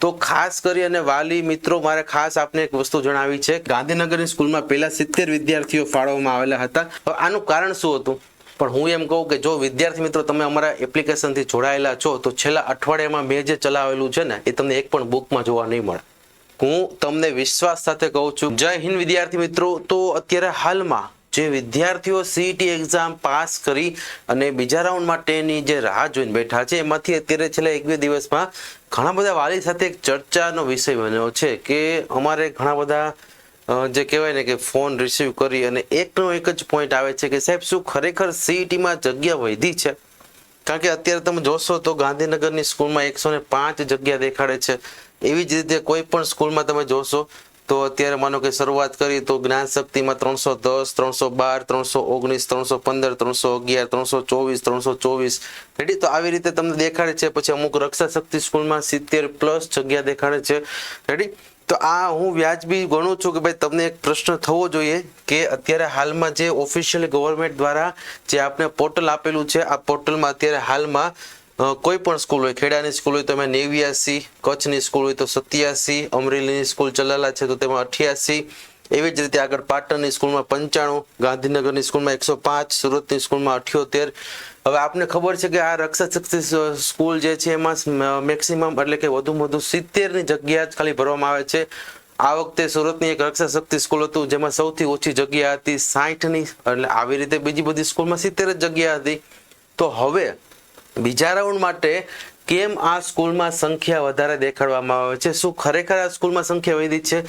તો ખાસ કરી અને વાલી મિત્રો મારે ખાસ આપને એક વસ્તુ જણાવી છે, ગાંધીનગરની સ્કૂલમાં પહેલા 70 વિદ્યાર્થીઓ ફાળવવામાં આવેલા હતા. હવે આનું કારણ શું હતું? પણ હું એમ કહું કે જો વિદ્યાર્થી મિત્રો તમે અમારા એપ્લિકેશનથી જોડાયેલા છો તો છેલ્લા અઠવાડિયામાં મેં જે ચલાવેલું છે ને એ તમને એક પણ બુકમાં જોવા નહીં મળે. હું તમને વિશ્વાસ સાથે કહું છું. જય હિન્દ વિદ્યાર્થી મિત્રો. તો અત્યારે હાલમાં જે વિદ્યાર્થીઓ સીઈટી એક્ઝામ પાસ કરી અને બીજા રાઉન્ડ માટેની જે રાહ જોઈને બેઠા છે એમાંથી અત્યારે છેલ્લા 1-2 દિવસમાં ઘણા બધા વાલી સાથે એક ચર્ચાનો વિષય બન્યો છે કે અમારે ઘણા બધા જે કહેવાય ને કે ફોન રિસીવ કરી અને એકનો એક જ પોઈન્ટ આવે છે કે સાહેબ શું ખરેખર સીઈટીમાં જગ્યા વધી છે? કારણ કે અત્યારે તમે જોશો તો ગાંધીનગરની સ્કૂલમાં 105 જગ્યા દેખાડે છે. એવી જ રીતે કોઈ પણ સ્કૂલમાં તમે જોશો તો અત્યારે માનો કે શરૂઆત કરી તો જ્ઞાન શક્તિમાં 310, 312, 319, 315, 311, 324, 324 રેડી. તો આવી રીતે તમને દેખાડે છે. પછી અમુક રક્ષા શક્તિ સ્કૂલમાં 70+ જગ્યા દેખાડે છે રેડી. તો આ હું વ્યાજબી ગણું છું કે ભાઈ તમને એક પ્રશ્ન થવો જોઈએ કે અત્યારે હાલમાં જે ઓફિશિયલી ગવર્મેન્ટ દ્વારા જે આપને પોર્ટલ આપેલું છે આ પોર્ટલમાં અત્યારે હાલમાં કોઈ પણ સ્કૂલ હોય, ખેડાની સ્કૂલ હોય તો એમાં 89, કચ્છની સ્કૂલ હોય તો 87, અમરેલીની સ્કૂલ ચલાલા છે તો તેમાં 88, એવી જ રીતે આગળ પાટણની સ્કૂલમાં 95, ગાંધીનગરની સ્કૂલમાં 105, સુરતની સ્કૂલમાં 78. હવે આપને ખબર છે કે આ રક્ષા શક્તિ સ્કૂલ જે છે એમાં મેક્સિમમ એટલે કે વધુમાં વધુ 70ની જગ્યા જ ખાલી ભરવામાં આવે છે. આ વખતે સુરતની એક રક્ષા શક્તિ સ્કૂલ હતું જેમાં સૌથી ઓછી જગ્યા હતી 60ની. એટલે આવી રીતે બીજી બધી સ્કૂલમાં 70 જ જગ્યા હતી. તો હવે બીજા રાઉન્ડ માટે કેમ આ સ્કૂલમાં સંખ્યા વધારે દેખાડવામાં આવે છે? શું ખરેખર આ સ્કૂલમાં સંખ્યા વધી છે?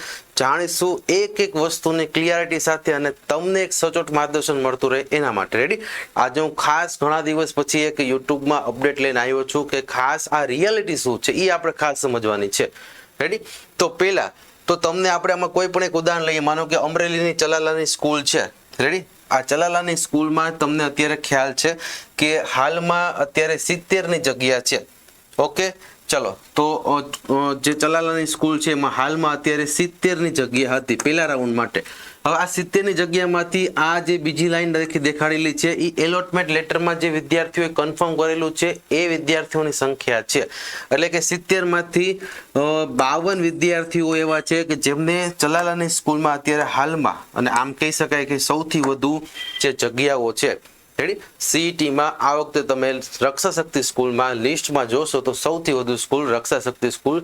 જાણીશું એક વસ્તુની ક્લિયરિટી સાથે અને તમને એક સચોટ માર્ગદર્શન મળતું રહે એના માટે રેડી. આજે હું ખાસ ઘણા દિવસ પછી એક યુટ્યુબમાં અપડેટ લઈને આવ્યો છું કે ખાસ આ રિયાલિટી શું છે એ આપણે ખાસ સમજવાની છે રેડી. તો પહેલા તો તમને આપણે આમાં કોઈ પણ એક ઉદાહરણ લઈએ. માનો કે અમરેલીની ચલાલાની સ્કૂલ છે રેડી. આ ચલાલાની સ્કૂલમાં તમને અત્યારે ખ્યાલ છે કે હાલમાં અત્યારે 70ની જગ્યા છે. ઓકે ચલો. તો જે ચલાલાની સ્કૂલ છે એમાં હાલમાં અત્યારે 70ની જગ્યા હતી પહેલા રાઉન્ડ માટે. હવે આ 70ની જગ્યામાંથી આ જે બીજી લાઈન દેખાડેલી છે એ એલોટમેન્ટ લેટરમાં જે વિદ્યાર્થીઓએ કન્ફર્મ કરેલું છે એ વિદ્યાર્થીઓની સંખ્યા છે. એટલે કે 70માંથી 52 વિદ્યાર્થીઓ એવા છે કે જેમને ચલાલાની સ્કૂલમાં અત્યારે હાલમાં અને આમ કહી શકાય કે સૌથી વધુ જે જગ્યાઓ છે રેડી. સીઈટીમાં આ વખતે તમે રક્ષા શક્તિ સ્કૂલમાં લિસ્ટમાં જોશો તો સૌથી વધુ સ્કૂલ રક્ષા શક્તિ સ્કૂલ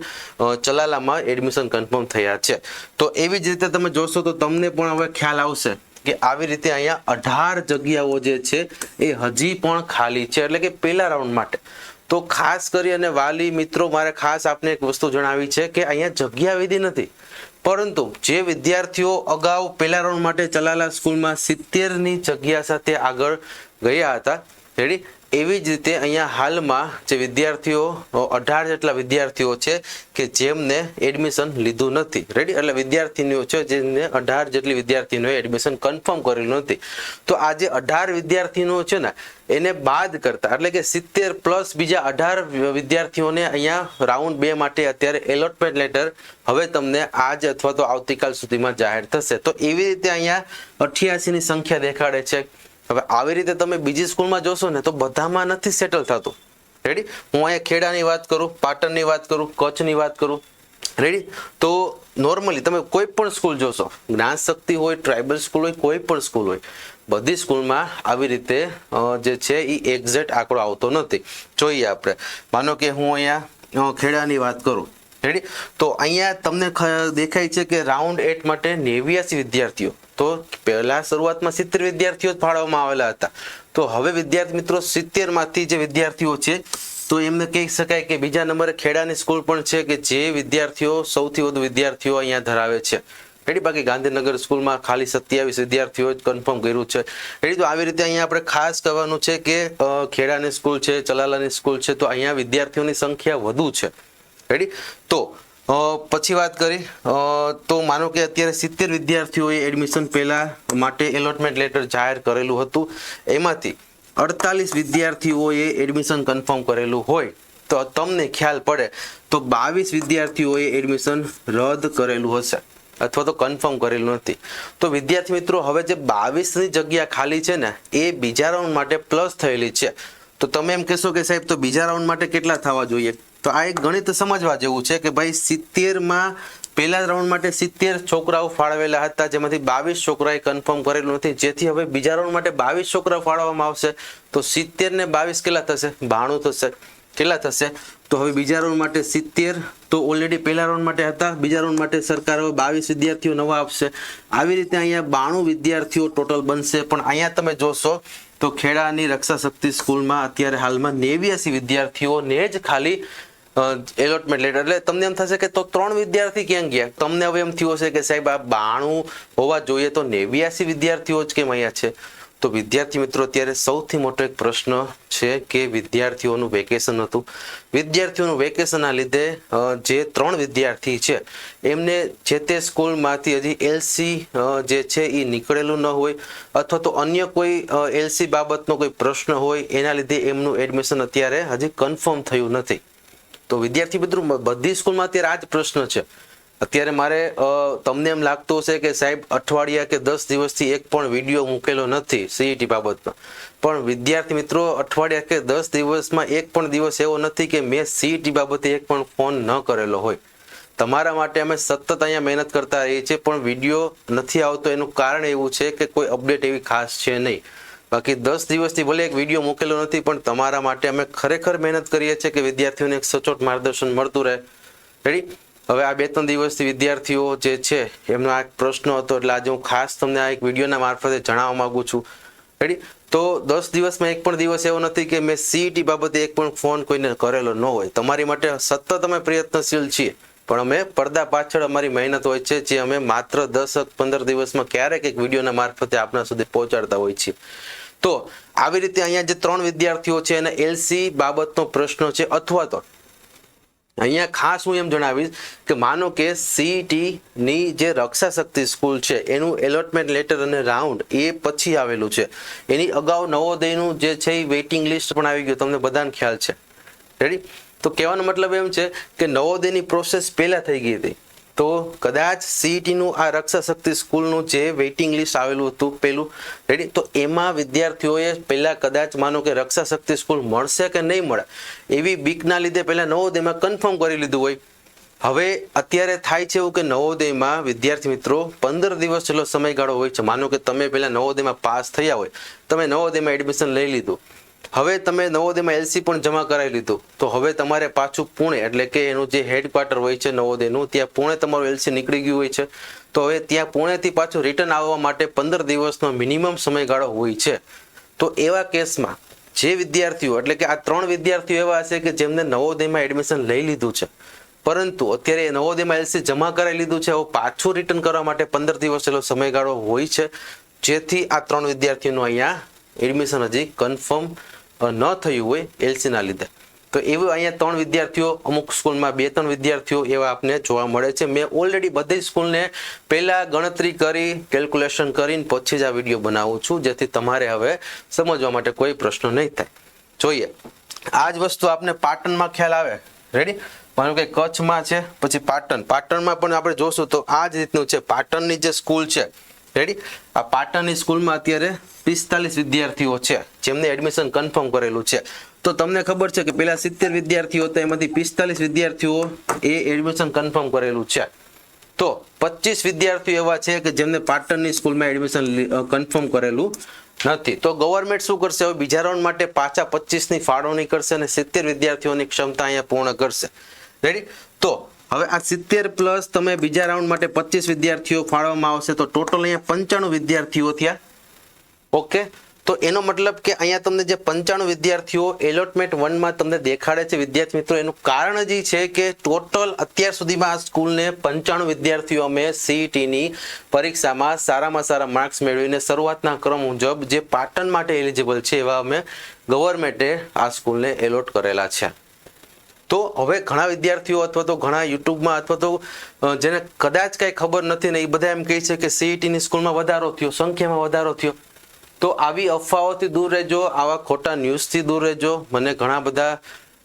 ચલાલામાં એડમિશન કન્ફર્મ થયા છે. તો એવી જ રીતે તમે જોશો તો તમને પણ હવે ખ્યાલ આવશે કે આવી રીતે અહીંયા 18 જગ્યાઓ જે છે એ હજી પણ ખાલી છે એટલે કે પહેલા રાઉન્ડ માટે. તો ખાસ કરી અને વાલી મિત્રો મારે ખાસ આપને એક વસ્તુ જણાવી છે કે અહીંયા જગ્યા વધી નથી, પરંતુ જે વિદ્યાર્થીઓ અગાઉ પહેલા રાઉન્ડ માટે ચલાલા સ્કૂલમાં 70ની જગ્યા સાથે આગળ ગયા હતા રેડી. એવી જ રીતે અહીંયા હાલમાં જે વિદ્યાર્થીઓ 18 જેટલા વિદ્યાર્થીઓ છે કે જેમને એડમિશન લીધું નથી રેડી. એટલે વિદ્યાર્થીનીઓ છે જેમને 18 જેટલી વિદ્યાર્થીનીઓએ એડમિશન કન્ફર્મ કરેલું નથી. તો આ જે 18 વિદ્યાર્થીઓ છે ને એને બાદ કરતા એટલે કે 70+ બીજા 18 વિદ્યાર્થીઓને અહીંયા રાઉન્ડ 2 માટે અત્યારે એલોટમેન્ટ લેટર હવે તમને આજ અથવા તો આવતીકાલ સુધીમાં જાહેર થશે. તો એવી રીતે અહીંયા 88ની સંખ્યા દેખાડે છે. હવે આવી રીતે તમે બીજી સ્કૂલમાં જોશો ને તો બધામાં નથી સેટલ થતું રેડી. હું અહીંયા ખેડાની વાત કરું, પાટણની વાત કરું, કચ્છની વાત કરું રેડી. તો નોર્મલી તમે કોઈ પણ સ્કૂલ જોશો, જ્ઞાન શક્તિ હોય, ટ્રાઇબલ સ્કૂલ હોય, કોઈ પણ સ્કૂલ હોય, બધી સ્કૂલમાં આવી રીતે જે છે એ એક્ઝેક્ટ આંકડો આવતો નથી. જોઈએ આપણે માનો કે હું અહીંયા ખેડાની વાત કરું રેડી. તો અહીંયા તમને દેખાય છે કે રાઉન્ડ 8 માટે 89 વિદ્યાર્થીઓ. તો પહેલા શરૂઆતમાં 70 વિદ્યાર્થીઓ જ ફાળવવામાં આવેલા હતા. તો હવે વિદ્યાર્થી મિત્રો 70માંથી જે વિદ્યાર્થીઓ છે તો એમને કહી શકાય કે બીજા નંબરે ખેડાની સ્કૂલ પણ છે કે જે વિદ્યાર્થીઓ સૌથી વધુ વિદ્યાર્થીઓ અહીંયા ધરાવે છે રેડી. બાકી ગાંધીનગર સ્કૂલમાં ખાલી 27 વિદ્યાર્થીઓ જ કન્ફર્મ કર્યું છે રેડી. તો આવી રીતે અહીંયા આપણે ખાસ કહેવાનું છે કે ખેડાની સ્કૂલ છે, ચલાલાની સ્કૂલ છે તો અહીંયા વિદ્યાર્થીઓની સંખ્યા વધુ છે રેડી. તો પછી વાત કરી તો માનો કે અત્યારે 70 વિદ્યાર્થીઓએ એડમિશન પહેલા માટે એલોટમેન્ટ લેટર જાહેર કરેલું હતું. એમાંથી 48 વિદ્યાર્થીઓએ એડમિશન કન્ફર્મ કરેલું હોય તો તમને ખ્યાલ પડે તો 22 વિદ્યાર્થીઓએ એડમિશન રદ કરેલું હશે અથવા તો કન્ફર્મ કરેલું નથી. તો વિદ્યાર્થી મિત્રો હવે જે 22ની જગ્યા ખાલી છે ને એ બીજા રાઉન્ડ માટે પ્લસ થયેલી છે. તો તમે એમ કહેશો કે સાહેબ તો બીજા રાઉન્ડ માટે કેટલા થવા જોઈએ? તો આ એક ગણિત સમજવા જેવું છે કે ભાઈ 70માં પહેલા રાઉન્ડ માટે 70 છોકરાઓ ફાળવેલા હતા, જેમાંથી 22 છોકરાએ કન્ફર્મ કરેલું નથી, જેથી હવે બીજા રાઉન્ડ માટે 22 છોકરા ફાળવવામાં આવશે. તો 70 ને 22 કેટલા થશે? 92 થશે. કેટલા થશે? તો હવે બીજા રાઉન્ડ માટે 70 તો ઓલરેડી પહેલા રાઉન્ડ માટે હતા, બીજા રાઉન્ડ માટે સરકાર હવે 22 વિદ્યાર્થીઓ નવા આપશે. આવી રીતે અહીંયા 92 વિદ્યાર્થીઓ ટોટલ બનશે. પણ અહીંયા તમે જોશો તો ખેડાની રક્ષા શક્તિ સ્કૂલમાં અત્યારે હાલમાં 89 વિદ્યાર્થીઓને જ ખાલી એલોટમેન્ટ લેટર, એટલે તમને એમ થશે કે તો 3 વિદ્યાર્થી ક્યાં ગયા? તમને હવે એમ થયું હશે કે સાહેબ આ 92 હોવા જોઈએ તો 89 વિદ્યાર્થીઓ જ કેમ અહીંયા છે? તો વિદ્યાર્થી મિત્રો અત્યારે સૌથી મોટો એક પ્રશ્ન છે કે વિદ્યાર્થીઓનું વેકેશન હતું. વિદ્યાર્થીઓનું વેકેશનના લીધે જે 3 વિદ્યાર્થી છે એમને જે તે સ્કૂલમાંથી હજી એલસી જે છે એ નીકળેલું ન હોય, અથવા તો અન્ય કોઈ એલસી બાબતનો કોઈ પ્રશ્ન હોય, એના લીધે એમનું એડમિશન અત્યારે હજી કન્ફર્મ થયું નથી. તો વિદ્યાર્થી મિત્રો બધી સ્કૂલમાં અત્યારે આ જ પ્રશ્ન છે. અત્યારે મારે તમને એમ લાગતું હશે કે સાહેબ અઠવાડિયા કે 10 દિવસથી એક પણ વિડીયો મૂકેલો નથી સીઈટી બાબતનો, પણ વિદ્યાર્થી મિત્રો અઠવાડિયા કે 10 દિવસમાં એક પણ દિવસ એવો નથી કે મેં સીઈટી બાબતે એક પણ ફોન ન કરેલો હોય. તમારા માટે અમે સતત અહીંયા મહેનત કરતા રહીએ છીએ, પણ વિડીયો નથી આવતો એનું કારણ એવું છે કે કોઈ અપડેટ એવી ખાસ છે નહીં. બાકી 10 દિવસથી ભલે એક વિડીયો મૂકેલો નથી, પણ તમારા માટે અમે ખરેખર મહેનત કરીએ છીએ કે વિદ્યાર્થીઓને એક સચોટ માર્ગદર્શન મળતું રહે. રેડી? હવે આ 2-3 દિવસથી વિદ્યાર્થીઓ જે છે એમનો આ પ્રશ્ન હતો, એટલે આજે હું ખાસ તમને આ એક વિડીયોના મારફતે જણાવવા માંગુ છું. રેડી? તો 10 દિવસમાં એક પણ દિવસ એવો નથી કે મેં સીઈટી બાબતે એક પણ ફોન કોઈને કરેલો ન હોય. તમારી માટે સતત અમે પ્રયત્નશીલ છીએ, પણ અમે પડદા પાછળ અમારી મહેનત હોય છે, જે અમે માત્ર 10-15 દિવસમાં ક્યારેક એક વિડીયોના મારફતે આપણા સુધી પહોંચાડતા હોય છીએ. તો આવી રીતે અહીંયા જે 3 વિદ્યાર્થીઓ છે એને એલસી બાબતનો પ્રશ્ન છે, અથવા તો અહીંયા ખાસ હું એમ જણાવીશ કે માનો કે સીઈટી ની જે રક્ષા શક્તિ સ્કૂલ છે એનું એલોટમેન્ટ લેટર અને રાઉન્ડ એ પછી આવેલું છે, એની અગાઉ નવોદયનું જે છે એ વેઇટિંગ લિસ્ટ પણ આવી ગયું, તમને બધાને ખ્યાલ છે. રેડી? તો કહેવાનો મતલબ એમ છે કે નવોદયની પ્રોસેસ પહેલા થઈ ગઈ હતી, તો કદાચ સીઈટીનું આ રક્ષા શક્તિ સ્કૂલનું જે વેઇટિંગ લિસ્ટ આવેલું હતું પહેલું, રેડી, તો એમાં વિદ્યાર્થીઓએ પહેલા કદાચ માનો કે રક્ષા શક્તિ સ્કૂલ મળશે કે નહીં મળે એવી બીકના લીધે પહેલા નવોદયમાં કન્ફર્મ કરી લીધું હોય. હવે અત્યારે થાય છે એવું કે નવોદયમાં વિદ્યાર્થી મિત્રો 15 દિવસ જેટલો સમયગાળો હોય છે. માનો કે તમે પહેલા નવોદયમાં પાસ થયા હોય, તમે નવોદયમાં એડમિશન લઈ લીધું, હવે તમે નવોદયમાં એલસી પણ જમા કરાવી લીધું, તો હવે તમારે પાછું પુણે, એટલે કે એનું જે હેડક્વાર્ટર હોય છે નવોદયનું, ત્યાં પુણે તમારું એલસી નીકળી ગયું હોય છે, તો હવે ત્યાં પુણેથી પાછું રિટર્ન આવવા માટે 15 દિવસનો મિનિમમ સમયગાળો હોય છે. તો એવા કેસમાં જે વિદ્યાર્થીઓ, એટલે કે આ 3 વિદ્યાર્થીઓ એવા હશે કે જેમને નવોદયમાં એડમિશન લઈ લીધું છે, પરંતુ અત્યારે નવોદયમાં એલસી જમા કરાવી લીધું છે, હવે પાછું રિટર્ન કરવા માટે 15 દિવસ જેટલો સમયગાળો હોય છે, જેથી આ 3 વિદ્યાર્થીઓનું અહીંયા એડમિશન હજી કન્ફર્મ ન થયું હોય એલસીના લીધે. તો એવું અહીંયા 3 વિદ્યાર્થીઓ, અમુક સ્કૂલમાં 2-3 વિદ્યાર્થીઓ એવા આપને જોવા મળે છે. મેં ઓલરેડી બધી સ્કૂલને પહેલા ગણતરી કરી, કેલ્ક્યુલેશન કરીને પછી જ આ વિડીયો બનાવું છું, જેથી તમારે હવે સમજવા માટે કોઈ પ્રશ્ન નહીં થાય. જોઈએ, આ જ વસ્તુ આપને પાટણમાં ખ્યાલ આવે. રેડી? માનો કે કચ્છમાં છે, પછી પાટણમાં પણ આપણે જોશું તો આ જ રીતનું છે. પાટણની જે સ્કૂલ છે, રેડી, આ પાટણની સ્કૂલમાં અત્યારે 45 વિદ્યાર્થીઓ છે જેમને એડમિશન કન્ફર્મ કરેલું છે. તો તમને ખબર છે કે પેલા 70 વિદ્યાર્થીઓ હતા, એમાંથી 45 વિદ્યાર્થીઓ એ એડમિશન કન્ફર્મ કરેલું છે. તો 25 વિદ્યાર્થીઓ એવા છે કે જેમને પાટણની સ્કૂલમાં એડમિશન કન્ફર્મ કરેલું નથી. તો ગવર્મેન્ટ શું કરશે? હવે બીજા રાઉન્ડ માટે પાછા 25ની ફાળવણી કરશે અને 70 વિદ્યાર્થીઓની ક્ષમતા અહીંયા પૂર્ણ કરશે. રેડી? તો હવે આ 70 પ્લસ તમે બીજા રાઉન્ડ માટે 25 વિદ્યાર્થીઓ ફાળવવામાં આવશે, તો ટોટલ અહીંયા 95 વિદ્યાર્થીઓ થયા. ઓકે, તો એનો મતલબ કે અહીંયા તમને જે 95 વિદ્યાર્થીઓ એલોટમેન્ટ 1માં તમને દેખાડે છે વિદ્યાર્થી મિત્રો, એનું કારણ જ છે કે ટોટલ અત્યાર સુધીમાં આ સ્કૂલને 95 વિદ્યાર્થીઓ અમે સીઈટીની પરીક્ષામાં સારામાં સારા માર્ક્સ મેળવીને શરૂઆતના ક્રમ મુજબ જે પાટણ માટે એલિજિબલ છે એવા અમે ગવર્મેન્ટે આ સ્કૂલને એલોટ કરેલા છે. તો હવે ઘણા વિદ્યાર્થીઓ અથવા તો ઘણા યુટ્યુબમાં અથવા તો જેને કદાચ કાંઈ ખબર નથી ને એ બધા એમ કહે છે કે સીઈટીની સ્કૂલમાં વધારો થયો, સંખ્યામાં વધારો થયો. તો આવી અફવાઓથી દૂર રહેજો, આવા ખોટા ન્યૂઝથી દૂર રહેજો. મને ઘણા બધા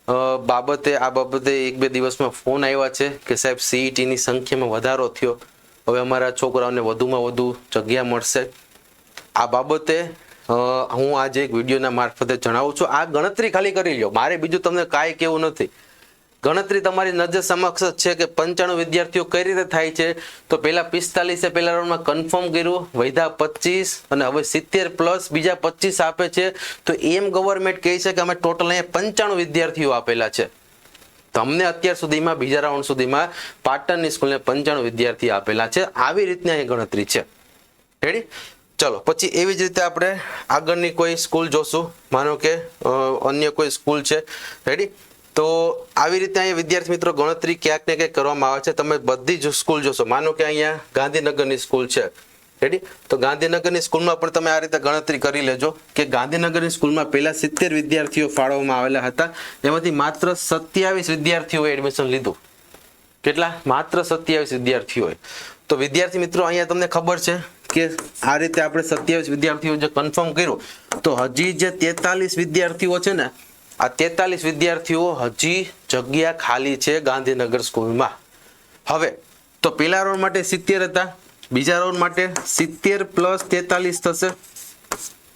આ બાબતે 1-2 દિવસમાં ફોન આવ્યા છે કે સાહેબ સીઈટીની સંખ્યામાં વધારો થયો, હવે અમારા છોકરાઓને વધુમાં વધુ જગ્યા મળશે. આ બાબતે હું આજે એક વિડીયોના મારફતે જણાવું છું. આ ગણતરી ખાલી કરી લો, મારે બીજું તમને કાંઈ કહેવું નથી. ગણતરી તમારી નજર સમક્ષ જ છે કે 95 વિદ્યાર્થીઓ કઈ રીતે થાય છે. તો પહેલા 45 પહેલા રાઉન્ડમાં કન્ફર્મ કર્યું, વૈધા 25 અને હવે 70 પ્લસ બીજા 25 આપે છે. તો એમ ગવર્મેન્ટ કહે છે કે અમે ટોટલ અહીંયા 95 વિદ્યાર્થીઓ આપેલા છે. તમને અત્યાર સુધીમાં બીજા રાઉન્ડ સુધીમાં પાટણની સ્કૂલને 95 વિદ્યાર્થી આપેલા છે. આવી રીતની અહીં ગણતરી છે. રેડી? ચલો પછી એવી જ રીતે આપણે આગળની કોઈ સ્કૂલ જોશું. માનો કે અન્ય કોઈ સ્કૂલ છે. રેડી? તો આવી રીતે અહીંયા વિદ્યાર્થી મિત્રો ગણતરી ક્યાંક ને ક્યાંક કરવામાં આવે છે. તમે બધી જ સ્કૂલ જોશો. માનો કે અહીંયા ગાંધીનગરની સ્કૂલ છે. રેડી? તો ગાંધીનગરની સ્કૂલમાં પણ તમે આ રીતે ગણતરી કરી લેજો કે ગાંધીનગરની સ્કૂલમાં પહેલા 70 વિદ્યાર્થીઓ ફાળવવામાં આવેલા હતા. એમાંથી માત્ર 27 વિદ્યાર્થીઓએ એડમિશન લીધું. કેટલા? માત્ર 27 વિદ્યાર્થીઓએ. તો વિદ્યાર્થી મિત્રો અહીંયા તમને ખબર છે કે આ રીતે આપણે 27 વિદ્યાર્થીઓ જે કન્ફર્મ કર્યું, તો હજી જે 43 વિદ્યાર્થીઓ છે ને, આ 43 વિદ્યાર્થીઓ હજી જગ્યા ખાલી છે ગાંધીનગર સ્કૂલમાં. હવે તો પહેલા રાઉન્ડ માટે 70 હતા, બીજા રાઉન્ડ માટે 70 પ્લસ 43 થશે.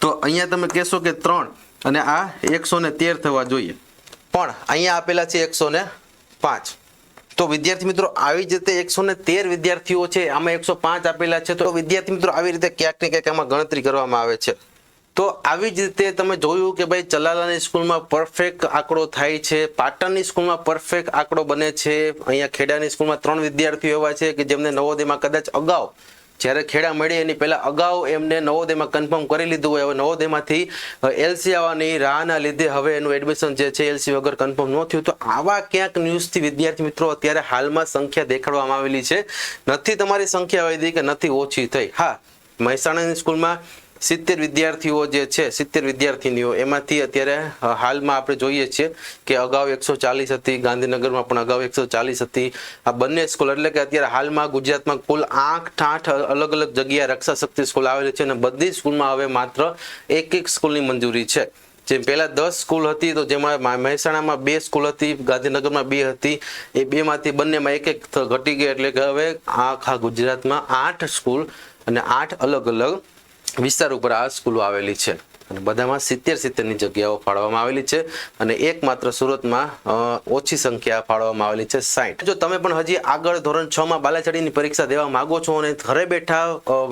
તો અહીંયા તમે કહેશો કે 3 અને આ 113 થવા જોઈએ, પણ અહીંયા આપેલા છે 105. તો વિદ્યાર્થી મિત્રો આવી જ રીતે 113 વિદ્યાર્થીઓ છે, આમાં 105 આપેલા છે. તો વિદ્યાર્થી મિત્રો આવી રીતે ક્યાંક ને ક્યાંક આમાં ગણતરી કરવામાં આવે છે. તો આવી જ રીતે તમે જોયું કે ભાઈ ચલાલાની સ્કૂલમાં પરફેક્ટ આંકડો થાય છે, પાટણની સ્કૂલમાં પરફેક્ટ આંકડો બને છે. અહીંયા ખેડાની સ્કૂલમાં 3 વિદ્યાર્થીઓ એવા છે કે જેમને નવોદયમાં કદાચ અગાઉ જ્યારે ખેડા મળી એની પહેલા અગાઉ એમને નવોદયમાં કન્ફર્મ કરી લીધું હોય. હવે નવોદયમાંથી એલસી આવવાની રાહના લીધે હવે એનું એડમિશન જે છે એલસી વગર કન્ફર્મ ન થયું. તો આવા ક્યાંક ન્યૂઝથી વિદ્યાર્થી મિત્રો અત્યારે હાલમાં સંખ્યા દેખાડવામાં આવેલી છે. નથી તમારી સંખ્યા વધી કે નથી ઓછી થઈ. હા, મહેસાણાની સ્કૂલમાં 70 વિદ્યાર્થીઓ જે છે, 70 વિદ્યાર્થીનીઓ, એમાંથી અત્યારે હાલમાં આપણે જોઈએ છીએ કે અગાઉ 140 હતી, ગાંધીનગરમાં પણ અગાઉ 140 હતી. આ બંને સ્કૂલ એટલે કે અત્યારે હાલમાં ગુજરાતમાં કુલ 8 અલગ અલગ જગ્યાએ રક્ષા શક્તિ સ્કૂલ આવેલી છે અને બધી સ્કૂલમાં હવે માત્ર એક સ્કૂલની મંજૂરી છે. જે પહેલા 10 સ્કૂલ હતી, તો જેમાં મહેસાણામાં 2 સ્કૂલ હતી, ગાંધીનગરમાં 2 હતી. એ 2માંથી બંનેમાં એક ઘટી ગઈ, એટલે કે હવે આખા ગુજરાતમાં 8 સ્કૂલ અને 8 અલગ અલગ વિસ્તાર ઉપર આ સ્કૂલો આવેલી છે અને બધામાં 70-70ની જગ્યાઓ ફાળવવામાં આવેલી છે અને એકમાત્ર સુરતમાં ઓછી સંખ્યા ફાળવવામાં આવેલી છે, 60. જો તમે પણ હજી આગળ ધોરણ 6માં બાલાછડીની પરીક્ષા દેવા માંગો છો અને ઘરે બેઠા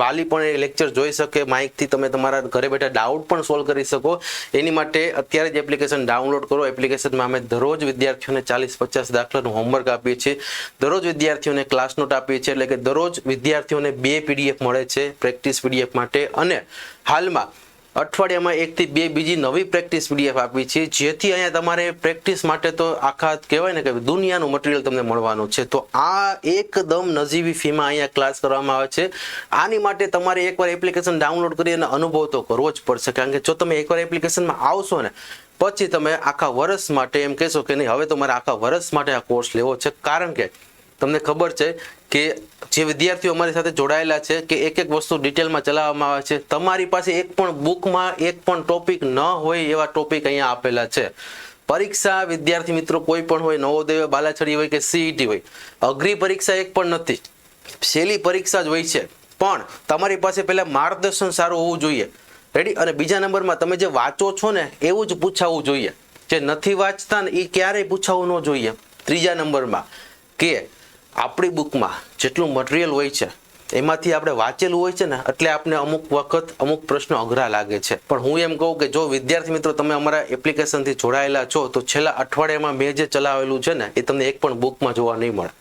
વાલી પણ એ લેક્ચર જોઈ શકે, માઇકથી તમે તમારા ઘરે બેઠા ડાઉટ પણ સોલ્વ કરી શકો, એની માટે અત્યારે જ એપ્લિકેશન ડાઉનલોડ કરો. એપ્લિકેશનમાં અમે દરરોજ વિદ્યાર્થીઓને 40-50 દાખલાનું હોમવર્ક આપીએ છીએ, દરરોજ વિદ્યાર્થીઓને ક્લાસ નોટ આપીએ છીએ, એટલે કે દરરોજ વિદ્યાર્થીઓને 2 PDF મળે છે પ્રેક્ટિસ PDF માટે. અને હાલમાં અઠવાડિયામાં 1 થી 2 બીજી નવી પ્રેક્ટિસ PDF આપી છે, જેથી અહીંયા તમારે પ્રેક્ટિસ માટે તો આખા કહેવાય ને કે દુનિયાનું મટીરિયલ તમને મળવાનું છે. તો આ એકદમ નજીવી ફીમાં અહીંયા ક્લાસ કરવામાં આવે છે. આની માટે તમારે એકવાર એપ્લિકેશન ડાઉનલોડ કરી અને અનુભવ તો કરવો જ પડશે, કારણ કે જો તમે એકવાર એપ્લિકેશનમાં આવશો ને પછી તમે આખા વર્ષ માટે એમ કહેશો કે નહીં હવે તમારે આખા વર્ષ માટે આ કોર્સ લેવો છે. કારણ કે તમને ખબર છે કે જે વિદ્યાર્થીઓ અમારી સાથે જોડાયેલા છે કે એક વસ્તુ ડિટેલમાં ચલાવવામાં આવે છે. તમારી પાસે એક પણ બુકમાં એક પણ ટોપિક ન હોય એવા ટોપિક અહીંયા આપેલા છે. પરીક્ષા વિદ્યાર્થી મિત્રો કોઈ પણ હોય, નવોદય, બાલાછડી હોય કે CET હોય, અઘરી પરીક્ષા એક પણ નથી, સહેલી પરીક્ષા જ હોય છે. પણ તમારી પાસે પહેલા માર્ગદર્શન સારું હોવું જોઈએ. રેડી? અને બીજા નંબરમાં તમે જે વાંચો છો ને એવું જ પૂછાવવું જોઈએ. જે નથી વાંચતા ને એ ક્યારેય પૂછાવવું ન જોઈએ. ત્રીજા નંબરમાં કે આપણી બુકમાં જેટલું મટીરિયલ હોય છે એમાંથી આપણે વાંચેલું હોય છે ને એટલે આપણે અમુક વખત અમુક પ્રશ્નો અઘરા લાગે છે. પણ હું એમ કહું કે જો વિદ્યાર્થી મિત્રો તમે અમારા એપ્લિકેશનથી જોડાયેલા છો તો છેલ્લા અઠવાડિયામાં મેં જે ચલાવેલું છે ને એ તમને એક પણ બુકમાં જોવા નહીં મળે.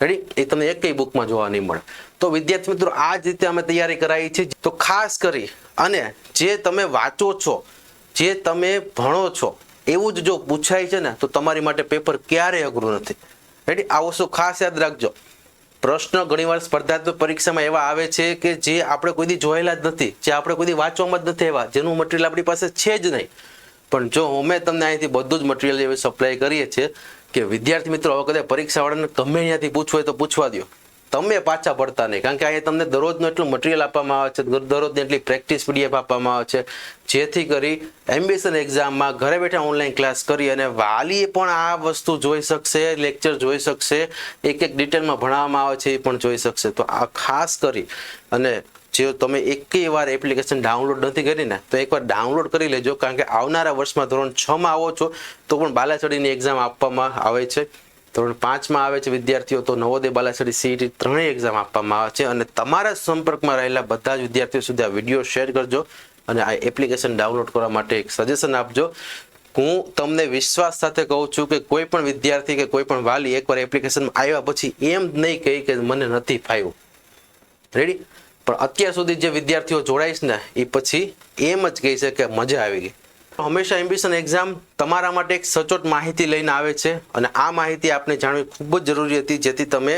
રેડી? એ તમને એકેય બુકમાં જોવા નહીં મળે. તો વિદ્યાર્થી મિત્રો આ જ રીતે અમે તૈયારી કરાવી છે. તો ખાસ કરી અને જે તમે વાંચો છો, જે તમે ભણો છો એવું જ જો પૂછાય છે ને તો તમારી માટે પેપર ક્યારેય અઘરું નથી. રેડી? આ વસ્તુ ખાસ યાદ રાખજો. પ્રશ્ન ઘણીવાર સ્પર્ધાત્મક પરીક્ષામાં એવા આવે છે કે જે આપણે કોઈ દી જોયેલા જ નથી, જે આપણે કોઈ દી વાંચવામાં જ નથી, એવા જેનું મટીરિયલ આપણી પાસે છે જ નહીં. પણ જો અમે તમને અહીંથી બધું જ મટીરિયલ એવી સપ્લાય કરીએ છીએ કે વિદ્યાર્થી મિત્રો હવે કદાચ પરીક્ષાવાળાને ગમે ત્યાંથી પૂછવું હોય તો પૂછવા દો, તમે પાછા પડતા નહીં. કારણ કે અહીંયા તમને દરરોજનું એટલું મટીરિયલ આપવામાં આવે છે, દરરોજની એટલી પ્રેક્ટિસ PDF આપવામાં આવે છે, જેથી કરી એમ્બિશન એક્ઝામમાં ઘરે બેઠા ઓનલાઈન ક્લાસ કરી અને વાલી પણ આ વસ્તુ જોઈ શકશે, લેક્ચર જોઈ શકશે, એક ડિટેલમાં ભણાવવામાં આવે છે એ પણ જોઈ શકશે. તો આ ખાસ કરી અને જો તમે એકેય વાર એપ્લિકેશન ડાઉનલોડ નથી કરી ને તો એકવાર ડાઉનલોડ કરી લેજો, કારણ કે આવનારા વર્ષમાં ધોરણ 6 માં આવો છો તો પણ બાલાછડીની એક્ઝામ આપવામાં આવે છે. ધોરણ 5 માં આવે છે વિદ્યાર્થીઓ તો નવોદય, બાલાછડી, સીઈટી ત્રણેય એક્ઝામ આપવામાં આવે છે. અને તમારા સંપર્કમાં રહેલા બધા જ વિદ્યાર્થીઓ સુધી આ વિડીયો શેર કરજો અને આ એપ્લિકેશન ડાઉનલોડ કરવા માટે એક સજેશન આપજો. હું તમને વિશ્વાસ સાથે કહું છું કે કોઈ પણ વિદ્યાર્થી કે કોઈ પણ વાલી એકવાર એપ્લિકેશનમાં આવ્યા પછી એમ નહીં કહે કે મને નથી ફાવ્યું. રેડી? પણ અત્યાર સુધી જે વિદ્યાર્થીઓ જોડાઈશ ને એ પછી એમ જ કહે છે કે મજા આવી ગઈ. હંમેશા એમ્બિશન એક્ઝામ તમારા માટે એક સચોટ માહિતી લઈને આવે છે અને આ માહિતી આપને જાણવી ખૂબ જ જરૂરી હતી, જેથી તમે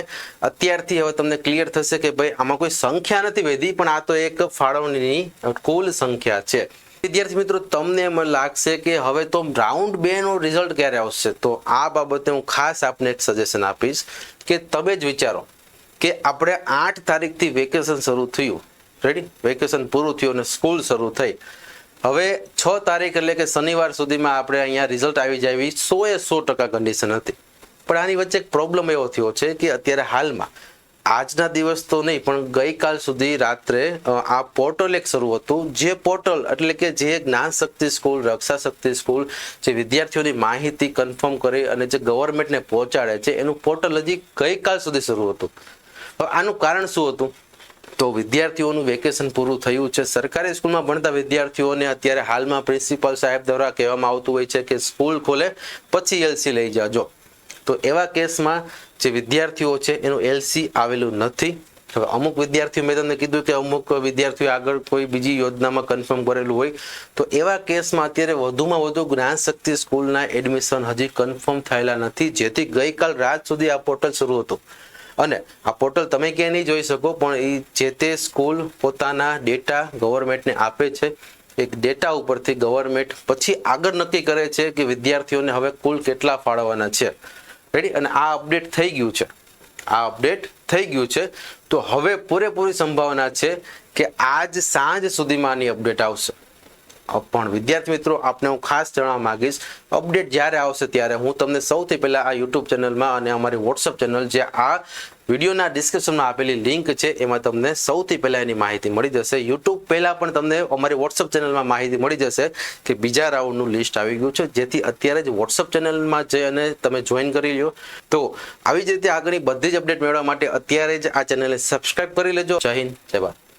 અત્યારથી હવે તમને ક્લિયર થશે કે ભાઈ આમાં કોઈ સંખ્યા નથી વધી, પણ આ તો એક ફાળવણીની કુલ સંખ્યા છે. વિદ્યાર્થી મિત્રો, તમને એમ લાગશે કે હવે તો રાઉન્ડ 2 નો રિઝલ્ટ ક્યારે આવશે, તો આ બાબતે હું ખાસ આપને એક સજેશન આપીશ કે તમે જ વિચારો કે આપણે 8 તારીખથી વેકેશન શરૂ થયું. રેડી? વેકેશન પૂરું થયું અને સ્કૂલ શરૂ થઈ. હવે 6 તારીખ એટલે કે શનિવાર સુધીમાં આપણે અહીંયા રિઝલ્ટ આવી જાય એવી 100% કન્ડિશન હતી. પણ આની વચ્ચે એક પ્રોબ્લેમ એવો થયો છે કે અત્યારે હાલમાં આજના દિવસ તો નહીં પણ ગઈકાલ સુધી રાત્રે આ પોર્ટલ એક શરૂ હતું. જે પોર્ટલ એટલે કે જે જ્ઞાન શક્તિ સ્કૂલ, રક્ષા શક્તિ સ્કૂલ જે વિદ્યાર્થીઓની માહિતી કન્ફર્મ કરી અને જે ગવર્મેન્ટને પહોંચાડે છે એનું પોર્ટલ હજી ગઈકાલ સુધી શરૂ હતું. હવે આનું કારણ શું હતું? તો વિદ્યાર્થીઓનું વેકેશન પૂરું થયું છે. સરકારી સ્કૂલમાં ભણતા વિદ્યાર્થીઓને અત્યારે હાલમાં પ્રિન્સિપાલ સાહેબ દ્વારા કહેવામાં આવતું હોય છે કે સ્કૂલ ખોલે પછી એલસી લઈ જાજો. તો એવા કેસમાં જે વિદ્યાર્થીઓ છે એનું એલસી આવેલું નથી. હવે અમુક વિદ્યાર્થીઓ, મેં તમને કીધું કે અમુક વિદ્યાર્થીઓ આગળ કોઈ બીજી યોજનામાં કન્ફર્મ કરેલું હોય, તો એવા કેસમાં અત્યારે વધુમાં વધુ જ્ઞાન શક્તિ સ્કૂલના એડમિશન હજી કન્ફર્મ થયેલા નથી, જેથી ગઈકાલ રાત સુધી આ પોર્ટલ શરૂ હતું. અને આ પોર્ટલ તમે ક્યાંય નહીં જોઈ શકો, પણ એ જે તે સ્કૂલ પોતાના ડેટા ગવર્મેન્ટને આપે છે. એક ડેટા ઉપરથી ગવર્મેન્ટ પછી આગળ નક્કી કરે છે કે વિદ્યાર્થીઓને હવે કુલ કેટલા ફાળવવાના છે. રેડી? અને આ અપડેટ થઈ ગયું છે. આ અપડેટ થઈ ગયું છે. તો હવે પૂરેપૂરી સંભાવના છે કે આજ સાંજ સુધીમાં આની અપડેટ આવશે. પણ વિદ્યાર્થી મિત્રો, આપને હું ખાસ જણાવવા માંગીશ, અપડેટ જ્યારે આવશે ત્યારે હું તમને સૌથી પહેલા આ યુટ્યુબ ચેનલમાં અને અમારી વોટ્સઅપ ચેનલ જે આ વિડીયોના ડિસ્ક્રિપ્શનમાં આપેલી લિંક છે એમાં તમને સૌથી પહેલા એની માહિતી મળી જશે. યુટ્યુબ પહેલા પણ તમને અમારી વોટ્સઅપ ચેનલમાં માહિતી મળી જશે કે બીજા રાઉન્ડનું લિસ્ટ આવી ગયું છે, જેથી અત્યારે જ વોટ્સઅપ ચેનલમાં જઈ અને તમે જોઈન કરી લો. તો આવી જ રીતે આગળની બધી જ અપડેટ મેળવવા માટે અત્યારે જ આ ચેનલને સબસ્ક્રાઇબ કરી લેજો. જય હિન્દ, જય ભારત.